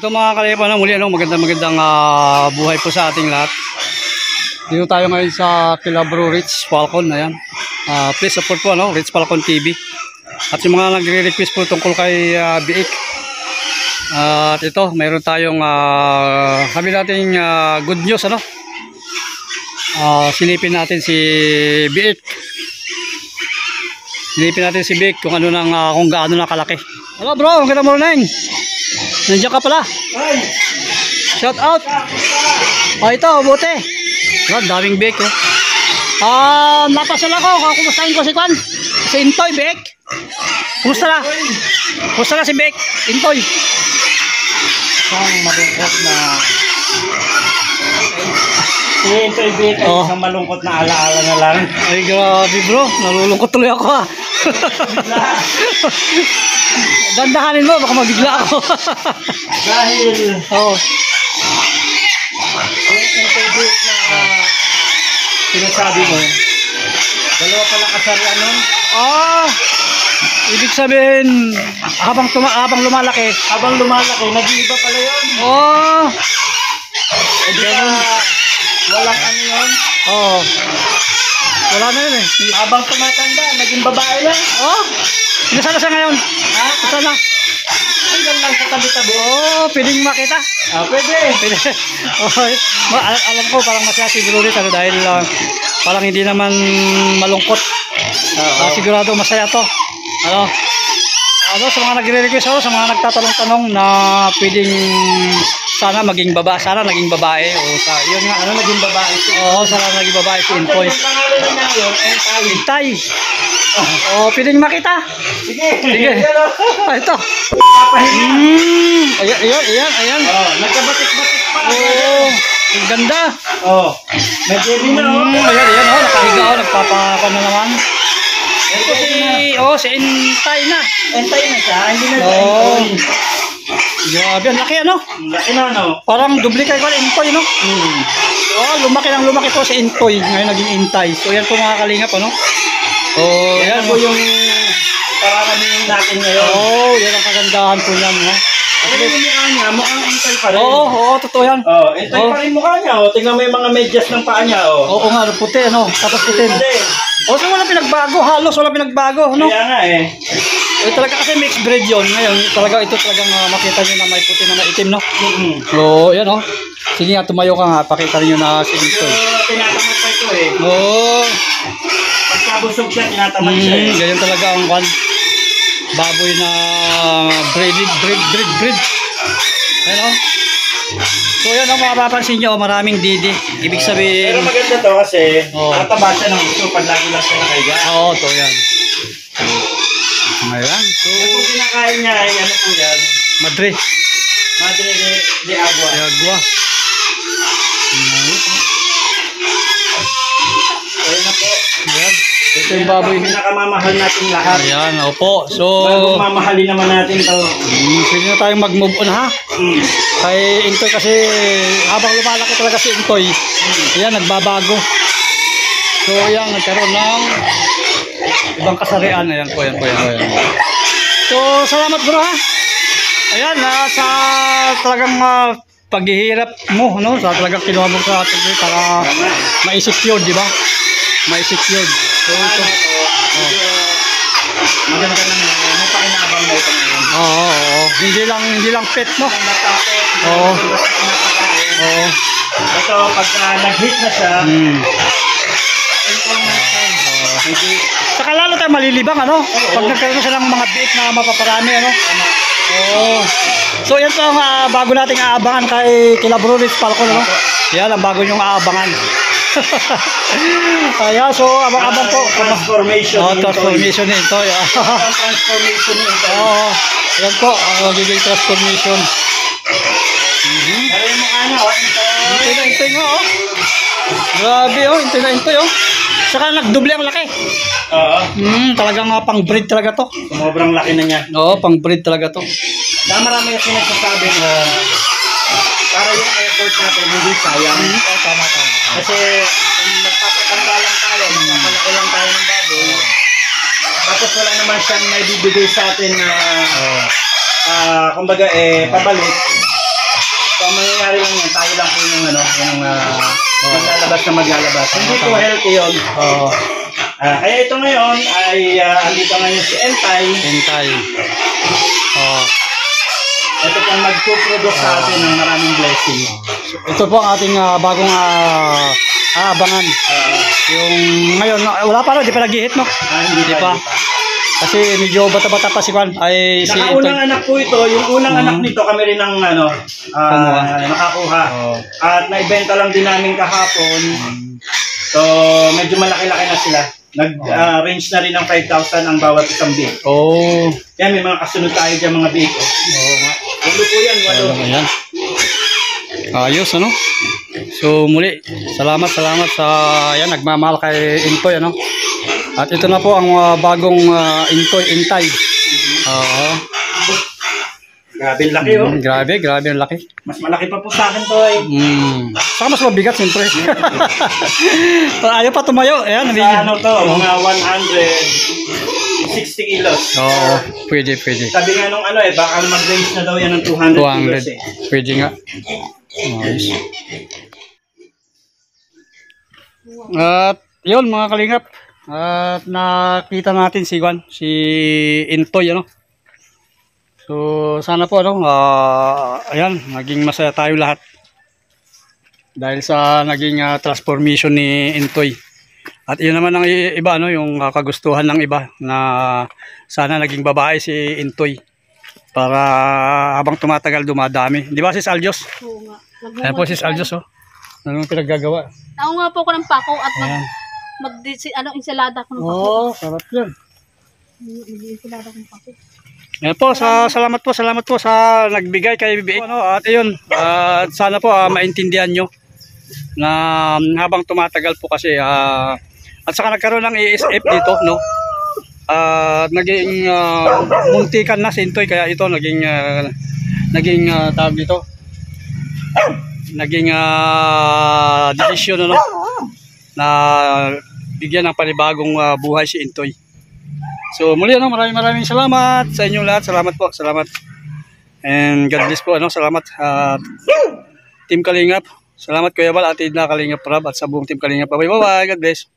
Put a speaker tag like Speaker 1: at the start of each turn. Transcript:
Speaker 1: ito mga kalipa na muli, magandang buhay po sa ating lahat. Dito tayo ngayon sa Kilabro Rich Falcon. Ayan. Please support po Rich Falcon TV. At yung mga nagre-request po tungkol kay Biik. At ito, mayroon tayong sabi natin good news silipin natin si Biik. Silipin natin si Biik kung ano kung gaano na kalaki. Hello bro, magandang morning. Nandiyan ka pala. Shout out. Ito, buti. Daming Biik napasal ako. Kumustahin ko si Kwan? Si Intoy, Biik. Kumusta na? Kumusta na si Biik? Intoy.
Speaker 2: Isang malungkot na si Intoy Biik ay isang malungkot na alaala na lang.
Speaker 1: Ay grabe bro, nalulungkot tuloy ako Dandahanin mo, baka mabigla ako.
Speaker 2: Dahil Intoy Biik na sinasabi mo, dalawa pala kasarian nun.
Speaker 1: Ibig sabihin habang lumalaki,
Speaker 2: nag-iiba pala yun. Walang ano yun.
Speaker 1: Wala na yun
Speaker 2: Habang tumatanda, naging babae lang.
Speaker 1: Nasaan na siya ngayon? Nasaan na?
Speaker 2: Hanggang lang sa tabi-tabi.
Speaker 1: Pwedeng makita?
Speaker 2: Pwede.
Speaker 1: Alam ko parang masaya siguro rin dahil parang hindi naman malungkot. Sigurado masaya to. Sa mga nagre-request sa mga nagtatanong-tanong na pwedeng sana naging babae yun nga naging babae. Sana naging babae si Intoy.
Speaker 2: Ang pangalan na niya yun,
Speaker 1: Intay. Pwedeng makita.
Speaker 2: Sige.
Speaker 1: Ito. Ayan.
Speaker 2: Nagkabatik-batik pa.
Speaker 1: Ang ganda.
Speaker 2: May baby na
Speaker 1: Ayan, nakahiga nagpapakon na naman. Ito si Intay na.
Speaker 2: Entay na siya, hindi na
Speaker 1: Grabe, ang laki
Speaker 2: Laki na
Speaker 1: Parang duplicate ko Intoy lumaki po si Intoy. Ngayon naging Intay. So yan po mga kalingap
Speaker 2: yan po yung pararamin natin ngayon.
Speaker 1: Yan ang kagandahan po niyan
Speaker 2: Ano yung mukha niya? Mukhang Entay pa rin.
Speaker 1: Totoo yan.
Speaker 2: Entay pa rin mukha niya. Tingnan mo yung mga medyas ng paa niya.
Speaker 1: Oo nga, puti tapos itim. So wala pinagbago, halos wala pinagbago
Speaker 2: Kaya nga
Speaker 1: talaga kasi mixed breed yun. Ngayon ito talagang makita nyo na may puti na may itim yan Sige nga, tumayo ka nga, pakita rin nyo na si Intoy.
Speaker 2: Tinatamad pa ito Pagkabusog siya, tinatamad siya
Speaker 1: Ganyan talaga ang baboy na breed. So yan mapapansin nyo, maraming didi. Ibig sabihin
Speaker 2: pero maganda to kasi nataba siya ng gusto pag lagi lang siya nakaiga.
Speaker 1: ito yan. Ayan, so
Speaker 2: kung kinakain niya ay ano po yan?
Speaker 1: Madre
Speaker 2: de agua. Ayan na po.
Speaker 1: Ayan. Ito yung baboy niya.
Speaker 2: Pinakamamahal natin lahat.
Speaker 1: Ayan, opo. So
Speaker 2: bagong mamahalin naman natin to.
Speaker 1: pwede na tayong mag-move on kay Intoy kasi habang lumalaki talaga si Intoy, ayan, nagbabago. So ayan, nagkaroon ng ibang kasarian. Ayan po. So salamat bro Ayan, sa talagang paghihirap mo sa talagang kinuha mo sa atin para ma-secure, di ba? Ma-secure. So ito
Speaker 2: Maganda na may pakinabang na ito ngayon.
Speaker 1: Hindi lang pet
Speaker 2: Ito pag nag-hit na siya
Speaker 1: saka lalo tayo malilibang pag nagkaroon siya ng mga biik na mapaparami So yan po ang bago nating aabangan kay Kilabro Rich Falcon Yan ang bago nyong aabangan. Ayan, so abang-abang po.
Speaker 2: Transformation
Speaker 1: nito. Transformation nito. Yan po, ang magiging transformation.
Speaker 2: Pero yung mukha niya,
Speaker 1: Intay nga Grabe intay Saka nagdoble ang laki. Talagang pang-breed talaga to.
Speaker 2: Sobrang laki na niya.
Speaker 1: Pang-breed talaga to.
Speaker 2: Dahil marami kasi nagsasabi para yung effort natin hindi sayang.
Speaker 1: Tama.
Speaker 2: Kasi kung magpapatanda lang tayo, magpapalaki lang tayo ng baboy, tapos wala naman siyang may bibigay sa atin na kumbaga pabalik, ang mangyayari lang yan, tayo lang po yung maglalabas. Hindi po healthy yun.
Speaker 1: Oo.
Speaker 2: Kaya ito ngayon ay andito ngayon si Entay.
Speaker 1: Hintay. Oo.
Speaker 2: Ito pong magpuproduce sa atin ng maraming blessing.
Speaker 1: Ito po ang ating bagong aabangan. Yung ngayon, wala pa di pa nag-hit, no?
Speaker 2: Hindi
Speaker 1: pa. Kasi medyo bata-bata pa si Juan. Ay, si
Speaker 2: Nakaunang anak po ito. Yung unang anak nito kami rin ang nakakuha.
Speaker 1: Oh.
Speaker 2: At naibenta lang din namin kahapon. So, medyo malaki-laki na sila. Nag-range na rin ng 5,000 ang bawat isang big.
Speaker 1: Oh.
Speaker 2: Yan, may mga kasunod tayo dyan mga big.
Speaker 1: Oo nga.
Speaker 2: Ulo po yan, walo.
Speaker 1: Ayan. Ayos, ano? So, muli, salamat sa, ayan, nagmamahal kay Intoy, ano? At ito na po ang bagong Intay. Oo.
Speaker 2: Grabe laki, oh.
Speaker 1: Grabe ang laki.
Speaker 2: Mas malaki pa po sa akin to, eh.
Speaker 1: Saka mas mabigat, siyempre. Ayaw pa tumayo. Ayan,
Speaker 2: Sa ano to, mga 160 kilos.
Speaker 1: Oo, pwede.
Speaker 2: Sabi nga nung baka mag-range na daw yan ng 200 kilos, eh.
Speaker 1: Pwede nga. Ayos. At yun mga kalingap. At nakita natin si Juan, si Intoy, ano. So sana po ayan, naging masaya tayo lahat. Dahil sa naging transformation ni Intoy. At yun naman ang iba, ano, yung kagustuhan ng iba na sana naging babae si Intoy. Para habang tumatagal dumadami. Di ba sis Aljos?
Speaker 3: Oo nga.
Speaker 1: Ayan po sis Aljos, oh. Ano pinaggagawa?
Speaker 3: Ako nga po ko ng pako at ensalada ko ng pako.
Speaker 1: Oh, sarap yan.
Speaker 3: Mag-ensalada ko ng pako.
Speaker 1: Ayan po, salamat po sa nagbigay kay BBA. Ano, at ayun, at sana po maintindihan nyo na habang tumatagal po kasi at saka nagkaroon ng ESF dito, no? Naging muntikan na si Intoy, kaya ito naging tawag dito, naging desisyon, ano, na bigyan ng panibagong buhay si Intoy. So muli, ano, maraming salamat sa inyo lahat. Salamat po, salamat. And God bless po, ano, salamat Team Kalingap. Salamat Kuya Bal, Atid na Kalingap Rab at sa buong Team Kalingap. Bye bye, God bless.